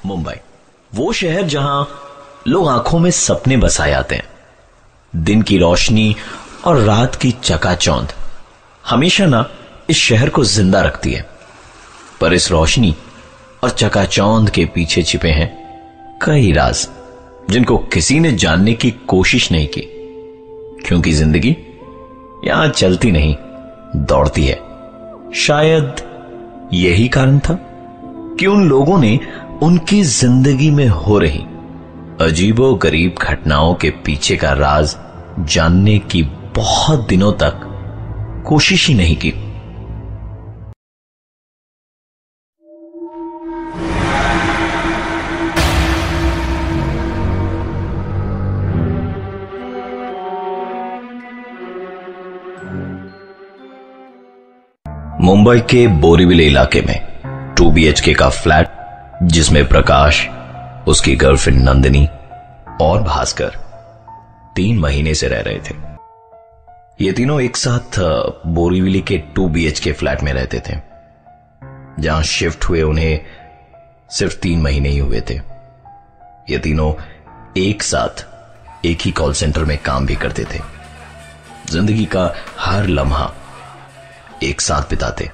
मुंबई, वो शहर जहां लोग आंखों में सपने बसाए आते हैं। दिन की रोशनी और रात की चकाचौंध हमेशा ना इस शहर को जिंदा रखती है। पर इस रोशनी और चकाचौंध के पीछे छिपे हैं कई राज, जिनको किसी ने जानने की कोशिश नहीं की, क्योंकि जिंदगी यहां चलती नहीं, दौड़ती है। शायद यही कारण था कि उन लोगों ने उनकी जिंदगी में हो रही अजीबो गरीब घटनाओं के पीछे का राज जानने की बहुत दिनों तक कोशिश ही नहीं की। मुंबई के बोरीविले इलाके में 2 BHK का फ्लैट, जिसमें प्रकाश, उसकी गर्लफ्रेंड नंदिनी और भास्कर 3 महीने से रह रहे थे। ये तीनों एक साथ बोरीविले के 2 BHK फ्लैट में रहते थे, जहां शिफ्ट हुए उन्हें सिर्फ 3 महीने ही हुए थे। ये तीनों एक साथ एक ही कॉल सेंटर में काम भी करते थे। जिंदगी का हर लम्हा एक साथ बिताते,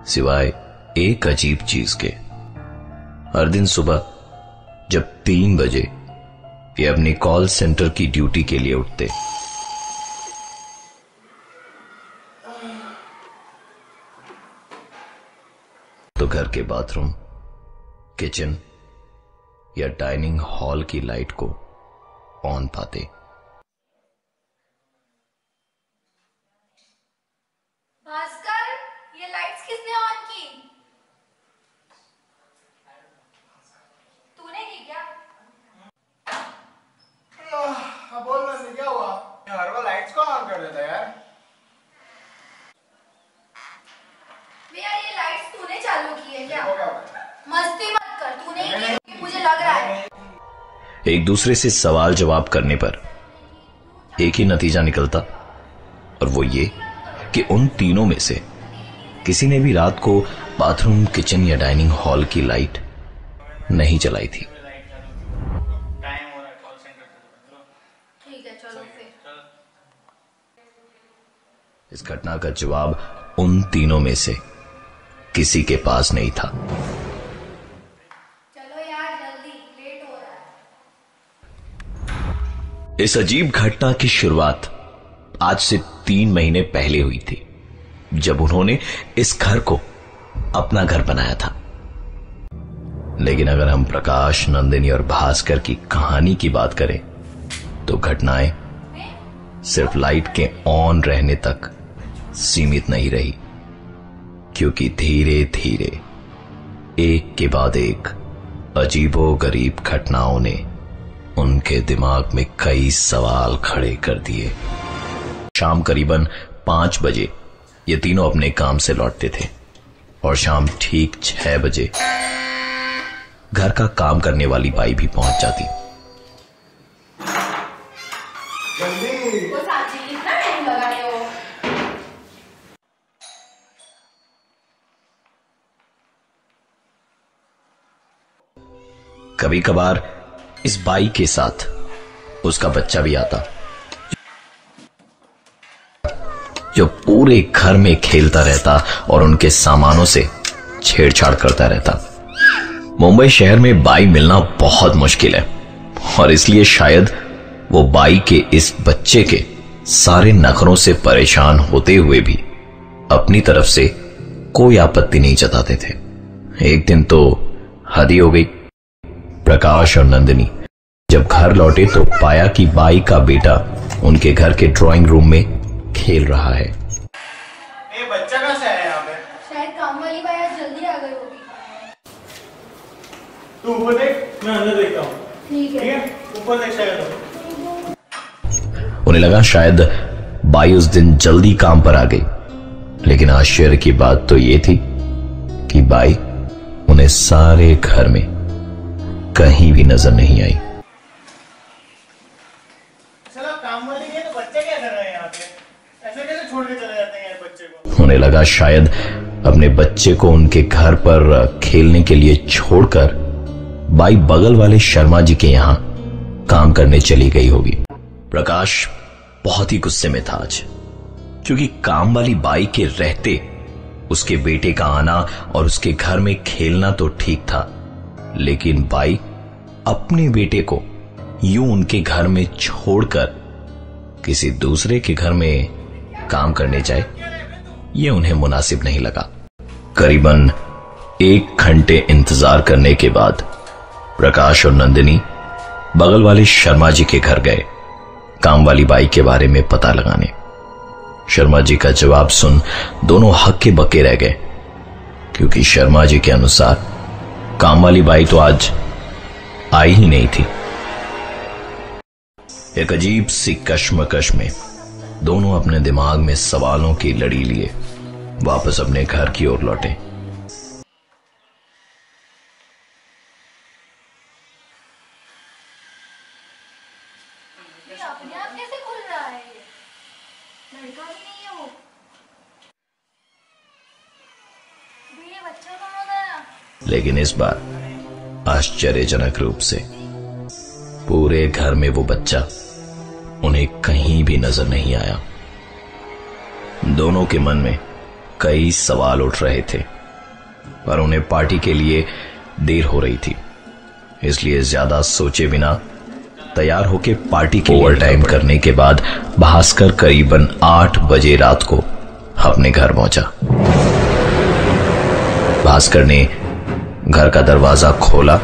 सिवाय एक अजीब चीज के। हर दिन सुबह जब 3 बजे ये अपनी कॉल सेंटर की ड्यूटी के लिए उठते, तो घर के बाथरूम, किचन या डाइनिंग हॉल की लाइट को ऑन पाते। भास्कर, ये लाइट्स किसने ऑन की? तूने की क्या? बोल ना, क्या हुआ? हर बार लाइट्स को ऑन कर देता यार। भैया, ये लाइट्स तूने चालू की है क्या? मस्ती मत कर, तूने ही की, मुझे लग रहा है। एक दूसरे से सवाल जवाब करने पर एक ही नतीजा निकलता, और वो ये कि उन तीनों में से किसी ने भी रात को बाथरूम, किचन या डाइनिंग हॉल की लाइट नहीं जलाई थी। ठीक है, चलो फिर। इस घटना का जवाब उन तीनों में से किसी के पास नहीं था। चलो यार, जल्दी, लेट हो रहा है। इस अजीब घटना की शुरुआत आज से 3 महीने पहले हुई थी, जब उन्होंने इस घर को अपना घर बनाया था। लेकिन अगर हम प्रकाश, नंदिनी और भास्कर की कहानी की बात करें, तो घटनाएं सिर्फ लाइट के ऑन रहने तक सीमित नहीं रही, क्योंकि धीरे धीरे एक के बाद एक अजीबो गरीब घटनाओं ने उनके दिमाग में कई सवाल खड़े कर दिए। शाम करीबन 5 बजे ये तीनों अपने काम से लौटते थे, और शाम ठीक 6 बजे घर का काम करने वाली बाई भी पहुंच जाती। वो साथी, कितना टाइम लगा रहे हो? कभी कभार इस बाई के साथ उसका बच्चा भी आता, जो पूरे घर में खेलता रहता और उनके सामानों से छेड़छाड़ करता रहता। मुंबई शहर में बाई मिलना बहुत मुश्किल है, और इसलिए शायद वो बाई के इस बच्चे के सारे नखरों से परेशान होते हुए भी अपनी तरफ से कोई आपत्ति नहीं जताते थे। एक दिन तो हद ही हो गई। प्रकाश और नंदिनी जब घर लौटे तो पाया कि बाई का बेटा उनके घर के ड्राइंग रूम में खेल रहा है। ये बच्चा कहाँ से आया यहाँ पे? शायद काम वाली बाई आज जल्दी आ गई होगी। तू ऊपर देख, मैं अंदर देखता हूँ। ठीक है, ऊपर देख शायद। उन्हें लगा शायद बाई उस दिन जल्दी काम पर आ गई, लेकिन आश्चर्य की बात तो ये थी कि बाई उन्हें सारे घर में कहीं भी नजर नहीं आई। चलो, काम वाले के तो बच्चे क्या कर रहे हैं यहाँ पे? ऐसे कैसे छोड़ के चले जाते हैं बच्चे को? उन्हें लगा शायद अपने बच्चे को उनके घर पर खेलने के लिए छोड़कर बाई बगल वाले शर्मा जी के यहां काम करने चली गई होगी। प्रकाश बहुत ही गुस्से में था आज, क्योंकि काम वाली बाई के रहते उसके बेटे का आना और उसके घर में खेलना तो ठीक था, लेकिन बाई अपने बेटे को यूं उनके घर में छोड़कर किसी दूसरे के घर में काम करने जाए, यह उन्हें मुनासिब नहीं लगा। करीबन 1 घंटे इंतजार करने के बाद प्रकाश और नंदिनी बगल वाले शर्मा जी के घर गए काम वाली बाई के बारे में पता लगाने। शर्मा जी का जवाब सुन दोनों हक्के बक्के रह गए, क्योंकि शर्मा जी के अनुसार काम वाली बाई तो आज आई ही नहीं थी। एक अजीब सी कश्मकश में दोनों अपने दिमाग में सवालों की लड़ी लिए वापस अपने घर की ओर लौटे। अपने आप कैसे खुल रहा है? लड़का ही नहीं है वो। ये बच्चा कहाँ गया? लेकिन इस बार आश्चर्यजनक रूप से पूरे घर में वो बच्चा उन्हें कहीं भी नजर नहीं आया। दोनों के मन में कई सवाल उठ रहे थे, पर उन्हें पार्टी के लिए देर हो रही थी, इसलिए ज्यादा सोचे बिना तैयार होकर पार्टी के ओवर टाइम करने के बाद भास्कर करीबन 8 बजे रात को अपने घर पहुंचा। भास्कर ने घर का दरवाजा खोला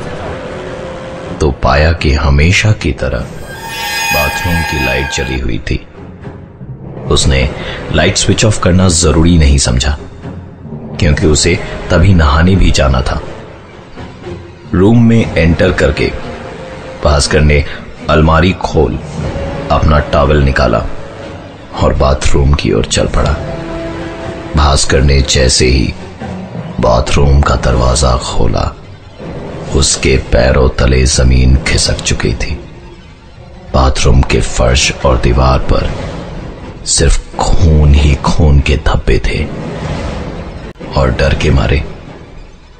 तो पाया कि हमेशा की तरह बाथरूम की लाइट जली हुई थी। उसने लाइट स्विच ऑफ करना जरूरी नहीं समझा, क्योंकि उसे तभी नहाने भी जाना था। रूम में एंटर करके भास्कर ने अलमारी खोल अपना टॉवल निकाला और बाथरूम की ओर चल पड़ा। भास्कर ने जैसे ही बाथरूम का दरवाजा खोला, उसके पैरों तले जमीन खिसक चुकी थी। बाथरूम के फर्श और दीवार पर सिर्फ खून ही खून के धब्बे थे और डर के मारे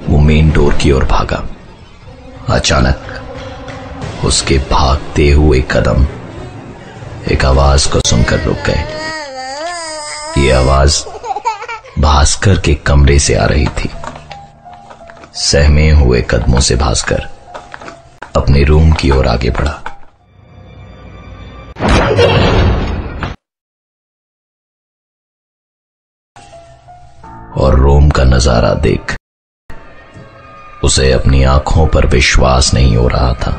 वो मेन डोर की ओर भागा। अचानक उसके भागते हुए कदम एक आवाज को सुनकर रुक गए। ये आवाज भास्कर के कमरे से आ रही थी। सहमे हुए कदमों से भास्कर अपने रूम की ओर आगे बढ़ा। और रूम का नजारा देख उसे अपनी आंखों पर विश्वास नहीं हो रहा था।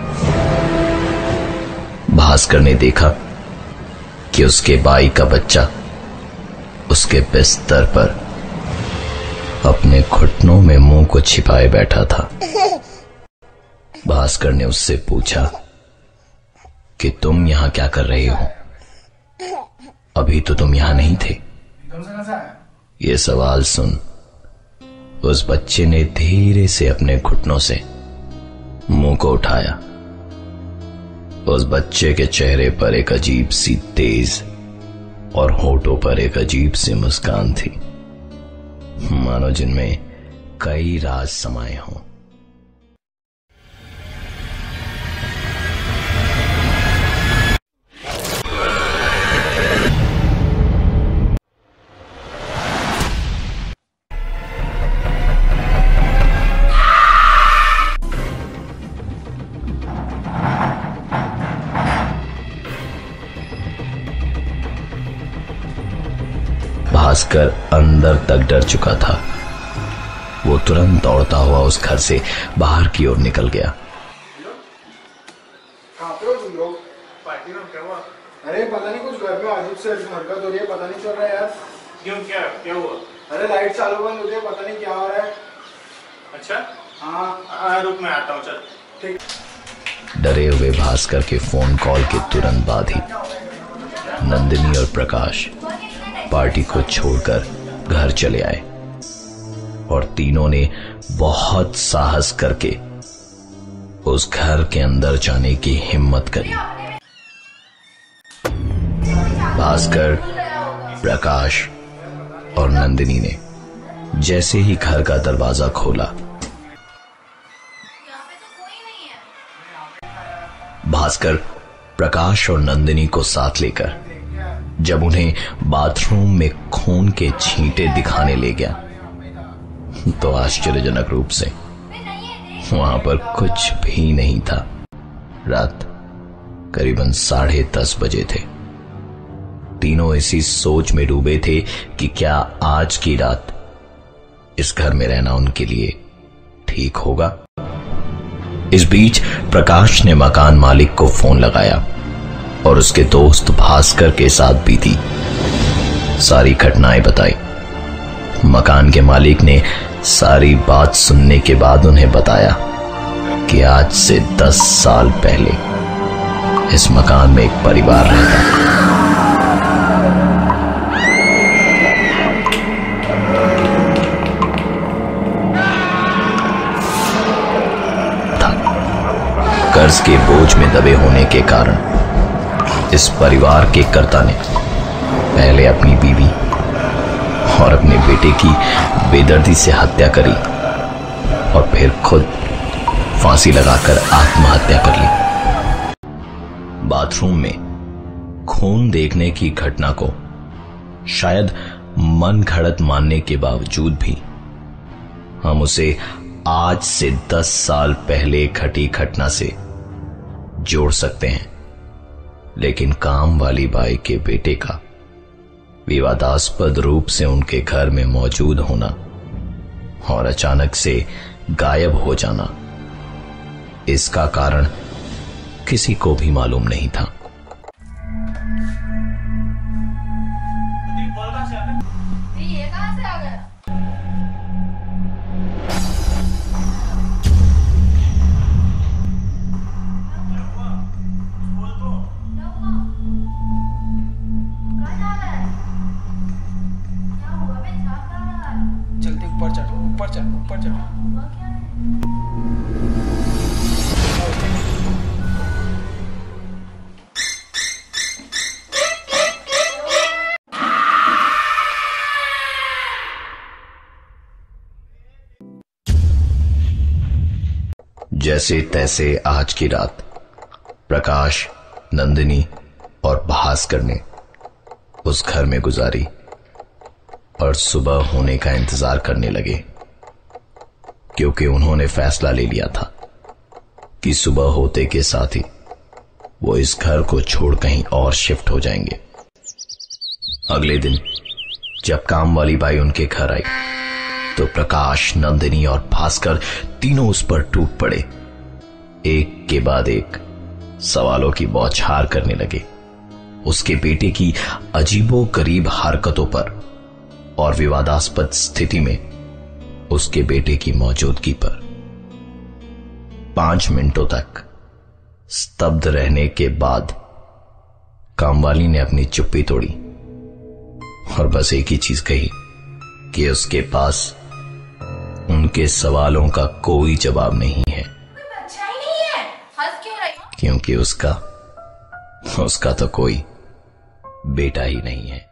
भास्कर ने देखा कि उसके बाई का बच्चा उसके बिस्तर पर अपने घुटनों में मुंह को छिपाए बैठा था। भास्कर ने उससे पूछा कि तुम यहां क्या कर रहे हो? अभी तो तुम यहां नहीं थे। ये सवाल सुन उस बच्चे ने धीरे से अपने घुटनों से मुंह को उठाया। उस बच्चे के चेहरे पर एक अजीब सी तेज और होठों पर एक अजीब सी मुस्कान थी, मानो जिनमें कई राज समाये हों। भास्कर अंदर तक डर चुका था। वो तुरंत दौड़ता हुआ उस घर से बाहर की ओर निकल गया। कहाँ पे हो तुम लोग? पार्टी में क्या हुआ? अरे पता नहीं कुछ घर में अजीब से हरकत हो रही है, पता नहीं चल रहा है यार। क्यों, क्या हुआ? अरे लाइट चालू बंद होती है, पता नहीं क्या हो रहा है। अच्छा हाँ रुक, मैं आता हूँ, चल। ठीक। डरे हुए भास्कर के फोन कॉल के तुरंत बाद ही नंदिनी और प्रकाश पार्टी को छोड़कर घर चले आए और तीनों ने बहुत साहस करके उस घर के अंदर जाने की हिम्मत करी। भास्कर, प्रकाश और नंदिनी ने जैसे ही घर का दरवाजा खोला, यहाँ पे तो कोई नहीं है। भास्कर प्रकाश और नंदिनी को साथ लेकर जब उन्हें बाथरूम में खून के छींटे दिखाने ले गया तो आश्चर्यजनक रूप से वहां पर कुछ भी नहीं था। रात करीबन 10:30 बजे थे। तीनों इसी सोच में डूबे थे कि क्या आज की रात इस घर में रहना उनके लिए ठीक होगा। इस बीच प्रकाश ने मकान मालिक को फोन लगाया और उसके दोस्त भास्कर के साथ बीती सारी घटनाएं बताई। मकान के मालिक ने सारी बात सुनने के बाद उन्हें बताया कि आज से 10 साल पहले इस मकान में एक परिवार रहता था। कर्ज के बोझ में दबे होने के कारण इस परिवार के कर्ता ने पहले अपनी बीवी और अपने बेटे की बेदर्दी से हत्या करी और फिर खुद फांसी लगाकर आत्महत्या कर ली। बाथरूम में खून देखने की घटना को शायद मन घड़त मानने के बावजूद भी हम उसे आज से 10 साल पहले घटी घटना से जोड़ सकते हैं, लेकिन काम वाली बाई के बेटे का विवादास्पद रूप से उनके घर में मौजूद होना और अचानक से गायब हो जाना, इसका कारण किसी को भी मालूम नहीं था। ये कहां से आ गया? जल्दी ऊपर चढ़, ऊपर चढ़, ऊपर चढ़। जैसे तैसे आज की रात प्रकाश, नंदिनी और भास्कर ने उस घर में गुजारी और सुबह होने का इंतजार करने लगे, क्योंकि उन्होंने फैसला ले लिया था कि सुबह होते के साथ ही वो इस घर को छोड़ कहीं और शिफ्ट हो जाएंगे। अगले दिन जब काम वाली बाई उनके घर आई तो प्रकाश, नंदिनी और भास्कर तीनों उस पर टूट पड़े। एक के बाद एक सवालों की बौछार करने लगे, उसके बेटे की अजीबोगरीब हरकतों पर और विवादास्पद स्थिति में उसके बेटे की मौजूदगी पर। 5 मिनटों तक स्तब्ध रहने के बाद कामवाली ने अपनी चुप्पी तोड़ी और बस एक ही चीज कही कि उसके पास उनके सवालों का कोई जवाब नहीं है, अच्छा ही नहीं है। हंस क्यों रही हो? क्योंकि उसका तो कोई बेटा ही नहीं है।